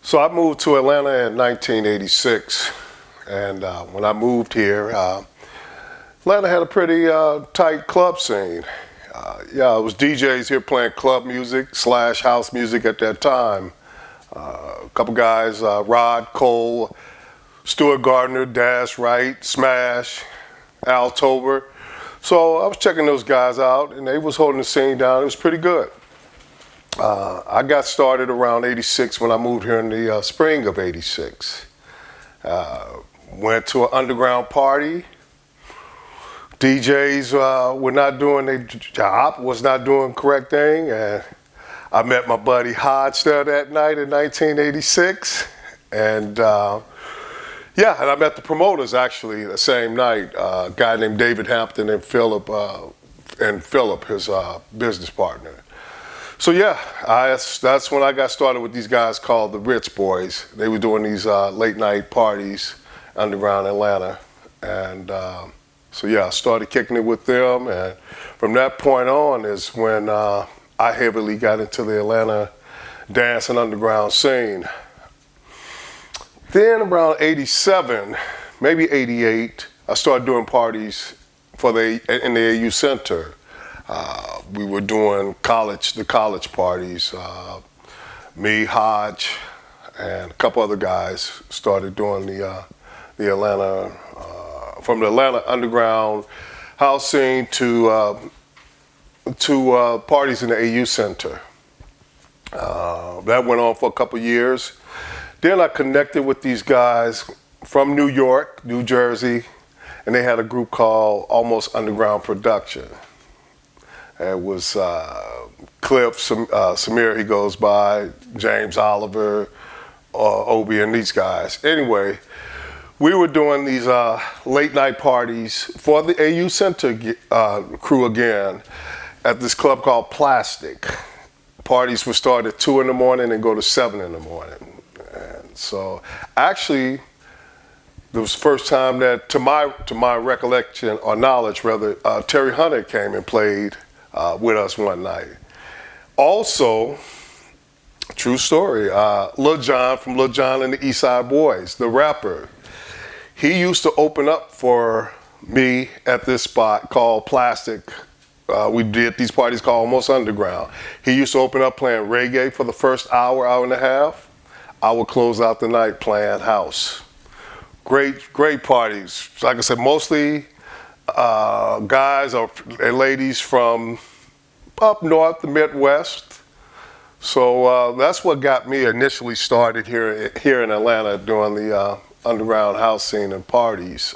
So I moved to Atlanta in 1986, and when I moved here, Atlanta had a pretty tight club scene. Yeah, it was DJs here playing club music / house music at that time. A couple guys, Rod Cole, Stuart Gardner, Dash Wright, Smash, Al Tober. So I was checking those guys out, and they was holding the scene down. It was pretty good. I got started around 86 when I moved here in the spring of 86. Went to an underground party. DJs were not doing their job, was not doing the correct thing, and I met my buddy Hodge there that night in 1986, and yeah, and I met the promoters actually the same night, a guy named David Hampton and Philip, his business partner. So yeah, that's when I got started with these guys called the Ritz Boys. They were doing these late night parties underground Atlanta, and so yeah, I started kicking it with them, and from that point on is when I heavily got into the Atlanta dance and underground scene. Then around 87, maybe 88, I started doing parties in the AU Center. We were doing the college parties. Me, Hodge, and a couple other guys started doing the Atlanta, from the Atlanta underground house scene to parties in the AU Center. That went on for a couple years. Then I connected with these guys from New York, New Jersey, and they had a group called Almost Underground Production. It was Cliff, Samir, he goes by, James Oliver, Obi, and these guys. Anyway, we were doing these late night parties for the AU Center crew again at this club called Plastic. Parties would start at 2 in the morning and go to 7 in the morning. And so actually, it was the first time that, to my recollection or knowledge rather, Terry Hunter came and played with us one night. Also, true story, Lil Jon from Lil Jon and the East Side Boys, the rapper, he used to open up for me at this spot called Plastic. We did these parties called Almost Underground. He used to open up playing reggae for the first hour and a half. I would close out the night playing house. Great parties. Like I said, mostly guys and ladies from up north, the Midwest. So that's what got me initially started here in Atlanta doing the underground house scene and parties.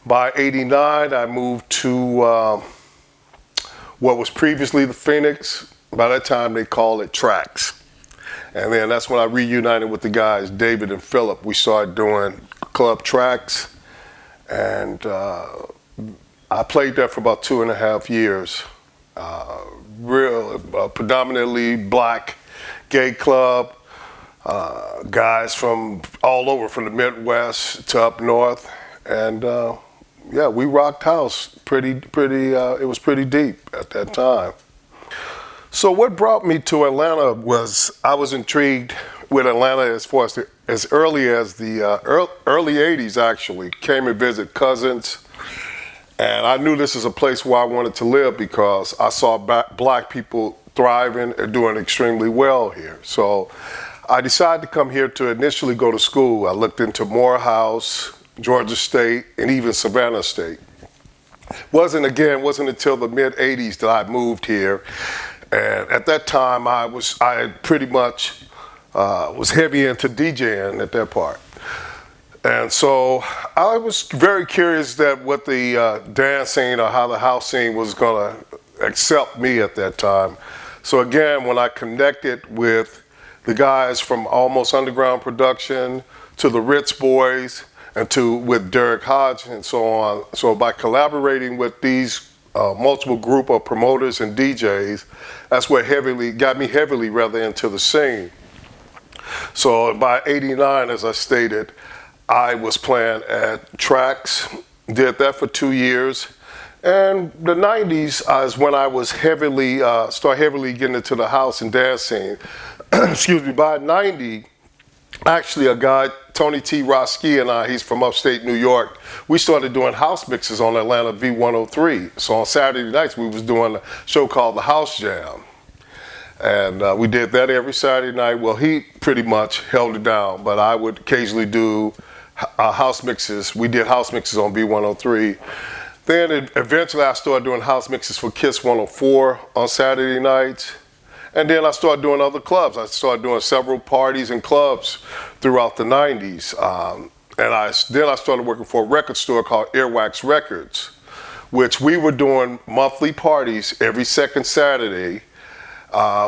By 89, I moved to what was previously the Phoenix. By that time, they called it Trax. And then that's when I reunited with the guys, David and Philip. We started doing Club Trax, and I played there for about 2.5 years. Predominantly black, gay club, guys from all over, from the Midwest to up north, and yeah, we rocked house it was pretty deep at that time. So what brought me to Atlanta was I was intrigued with Atlanta as far as early as the early 80s actually. Came and visit cousins, and I knew this is a place where I wanted to live because I saw black people thriving and doing extremely well here. So I decided to come here to initially go to school. I looked into Morehouse, Georgia State, and even Savannah State. Wasn't until the mid 80s that I moved here. And at that time, I pretty much was heavy into DJing at that part. And so I was very curious that what the dance scene or how the house scene was gonna accept me at that time. So again, when I connected with the guys from Almost Underground Production to the Ritz Boys and with Derek Hodge and so on. So by collaborating with these multiple group of promoters and DJs, that's what got me heavily into the scene. So by 89, as I stated, I was playing at Trax, did that for 2 years. And the 90s is when I was heavily getting into the house and dance scene. excuse me, by 90, actually a guy, Tony T. Roski and I, he's from upstate New York, we started doing house mixes on Atlanta V103. So on Saturday nights, we was doing a show called The House Jam. And we did that every Saturday night. Well, he pretty much held it down, but I would occasionally do house mixes. We did house mixes on V103. Then eventually I started doing house mixes for Kiss 104 on Saturday nights. And then I started doing other clubs. I started doing several parties and clubs throughout the 90s. Then I started working for a record store called Earwax Records, which we were doing monthly parties every second Saturday,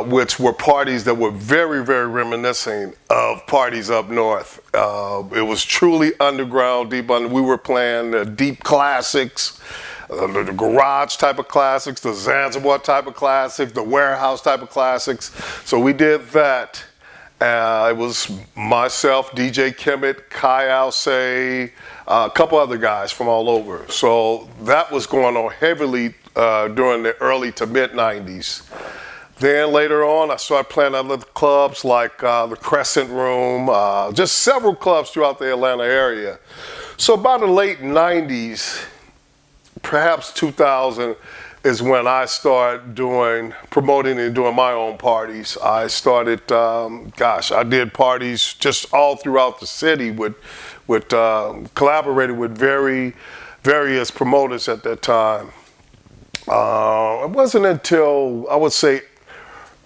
which were parties that were very, very reminiscent of parties up north. It was truly underground, deep under. We were playing the deep classics, the garage type of classics, the Zanzibar type of classics, the warehouse type of classics. So we did that. It was myself, DJ Kemet, Kai Alcé, a couple other guys from all over. So that was going on heavily during the early to mid 90s. Then later on, I started playing at other clubs like the Crescent Room, just several clubs throughout the Atlanta area. So by the late 90s, perhaps 2000, is when I started promoting and doing my own parties. I started, I did parties just all throughout the city collaborated with various promoters at that time. It wasn't until, I would say,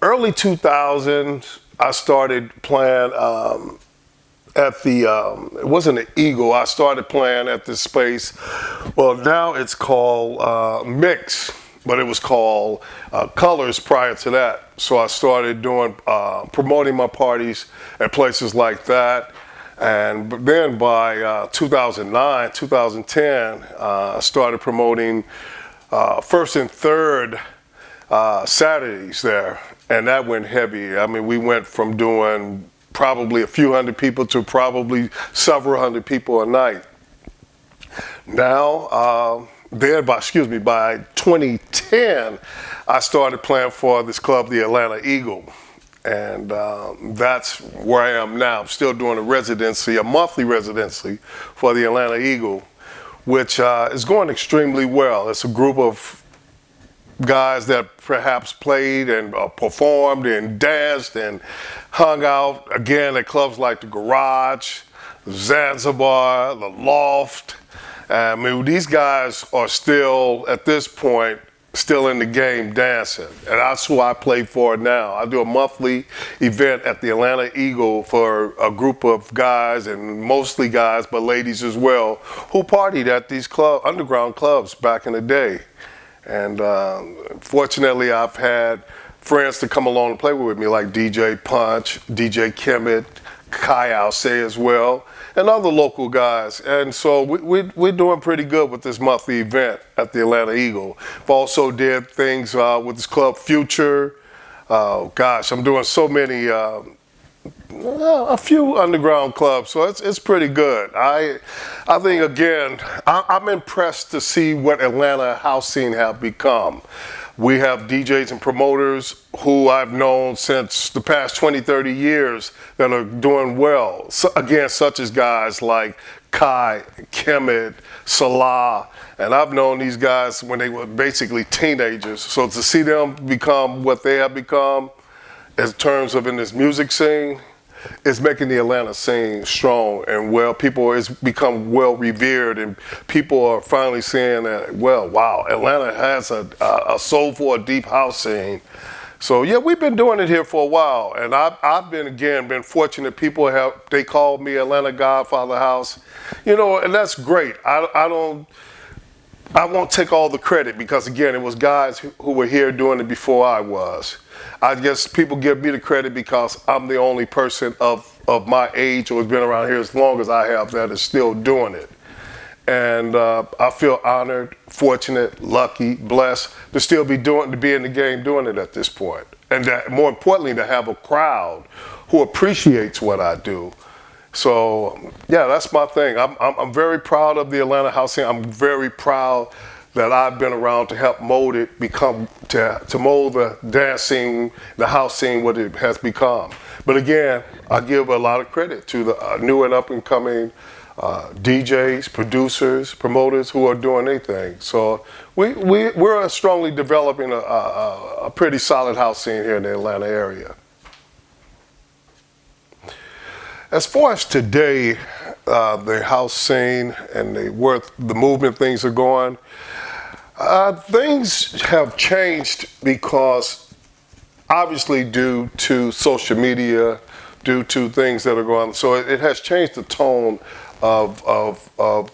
early 2000s, I started playing at the, it wasn't an Eagle, I started playing at this space. Well, now it's called Mix, but it was called Colors prior to that. So I started doing, promoting my parties at places like that. And then by 2009, 2010, I started promoting first and third Saturdays there. And that went heavy. I mean, we went from doing probably a few hundred people to probably several hundred people a night. Now, by 2010, I started playing for this club, the Atlanta Eagle. And that's where I am now. I'm still doing a monthly residency for the Atlanta Eagle, which is going extremely well. It's a group of guys that perhaps played and performed and danced and hung out again at clubs like the Garage, Zanzibar, the Loft. I mean, these guys are still, at this point, still in the game dancing. And that's who I play for now. I do a monthly event at the Atlanta Eagle for a group of guys, and mostly guys, but ladies as well, who partied at these underground clubs back in the day. And fortunately, I've had friends to come along and play with me, like DJ Punch, DJ Kemet, Kai Alcé as well, and other local guys. And so we're doing pretty good with this monthly event at the Atlanta Eagle. I've also did things with this club Future. I'm doing so many, a few underground clubs, so it's pretty good. I think, again, I'm impressed to see what Atlanta house scene have become. We have DJs and promoters who I've known since the past 20, 30 years that are doing well. So, again, such as guys like Kai, Kemet, Salah, and I've known these guys when they were basically teenagers. So to see them become what they have become in terms of in this music scene, it's making the Atlanta scene strong and well. People has become well revered, and people are finally saying that, well, wow, Atlanta has a soulful, a deep house scene. So yeah, we've been doing it here for a while, and I've been fortunate. They call me Atlanta Godfather House, and that's great. I won't take all the credit because, again, it was guys who were here doing it before I was. I guess people give me the credit because I'm the only person of my age who has been around here as long as I have that is still doing it. And I feel honored, fortunate, lucky, blessed to still be in the game doing it at this point. And more importantly, to have a crowd who appreciates what I do. So yeah, that's my thing. I'm very proud of the Atlanta house scene. I'm very proud that I've been around to help mold it to mold the dance scene, the house scene, what it has become. But again, I give a lot of credit to the new and up and coming DJs, producers, promoters who are doing their thing. So we're strongly developing a pretty solid house scene here in the Atlanta area. As far as today, the house scene and the movement things are going, things have changed because obviously due to social media, due to things that are going on. So it has changed the tone of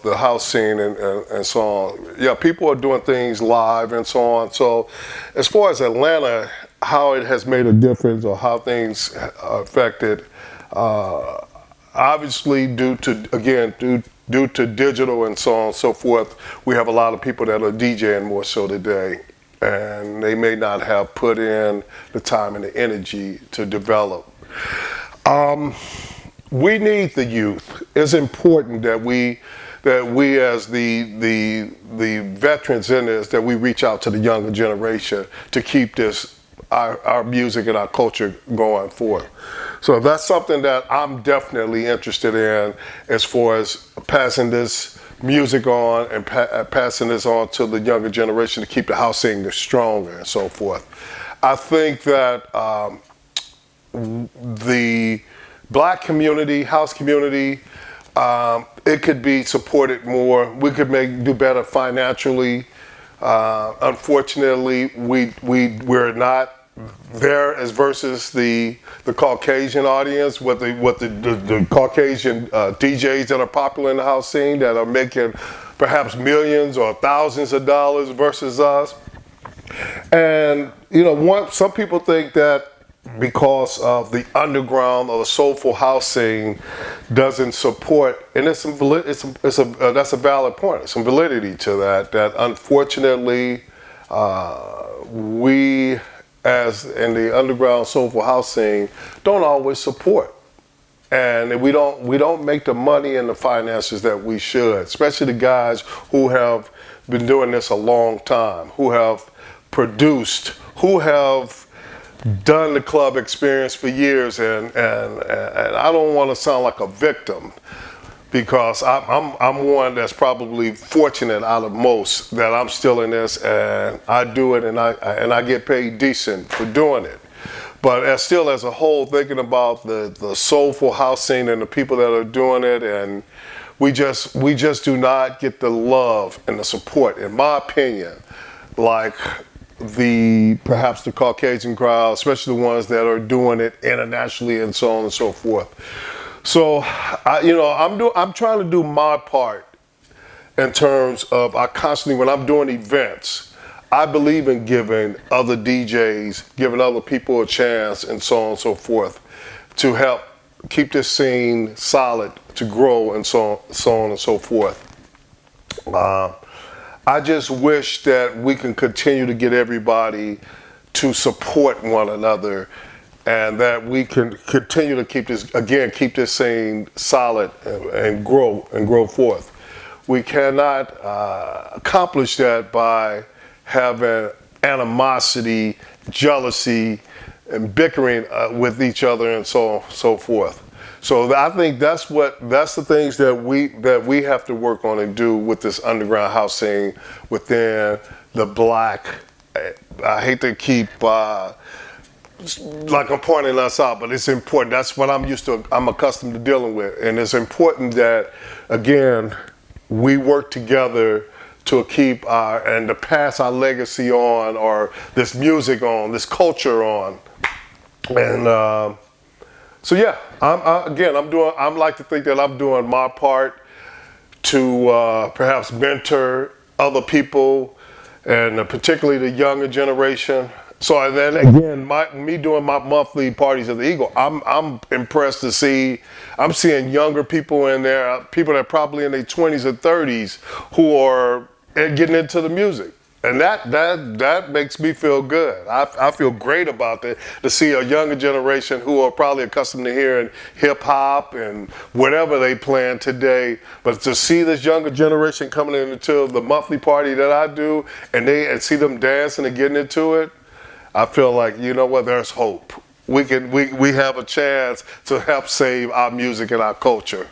the house scene and so on. Yeah, people are doing things live and so on. So as far as Atlanta, how it has made a difference or how things are affected, obviously due to digital and so on and so forth, we have a lot of people that are DJing more so today, and they may not have put in the time and the energy to develop. We need the youth. It's important that we as the veterans in this, that we reach out to the younger generation to keep this our music and our culture going forward. So that's something that I'm definitely interested in, as far as passing this music on and passing this on to the younger generation to keep the house scene stronger and so forth. I think that the black community, house community, it could be supported more. We could do better financially. Unfortunately, we're not there as versus the Caucasian audience, with the Caucasian DJs that are popular in the house scene that are making perhaps millions or thousands of dollars versus us. And some people think that because of the underground or the soulful house scene doesn't support, and that's a valid point. There's some validity to that. That unfortunately we, as in the underground soulful house scene, don't always support, and we don't make the money and the finances that we should, especially the guys who have been doing this a long time, who have produced, who have done the club experience for years, and I don't want to sound like a victim, because I'm one that's probably fortunate out of most that I'm still in this, and I do it, and I get paid decent for doing it. But as a whole, thinking about the soulful house scene and the people that are doing it, and we just do not get the love and the support, in my opinion, like perhaps the Caucasian crowd, especially the ones that are doing it internationally and so on and so forth. So, I'm trying to do my part in terms of when I'm doing events, I believe in giving other DJs, giving other people a chance and so on and so forth to help keep this scene solid, to grow and so on and so forth. I just wish that we can continue to get everybody to support one another, and that we can continue to keep this scene solid and grow forth. We cannot accomplish that by having animosity, jealousy, and bickering with each other and so forth. So I think that's the things that we have to work on and do with this underground house scene within the black. I hate to keep like I'm pointing us out, but it's important. That's what I'm accustomed to dealing with. And it's important that, again, we work together to keep and to pass our legacy on, or this music on, this culture on. And so yeah, I'm like to think that I'm doing my part to perhaps mentor other people, and particularly the younger generation. So then again, me doing my monthly parties of the Eagle, I'm impressed to see. I'm seeing younger people in there, people that are probably in their 20s or 30s, who are getting into the music. And that makes me feel good. I feel great about that, to see a younger generation who are probably accustomed to hearing hip hop and whatever they plan today, but to see this younger generation coming into the monthly party that I do, and see them dancing and getting into it, I feel like, you know what, there's hope. We have a chance to help save our music and our culture.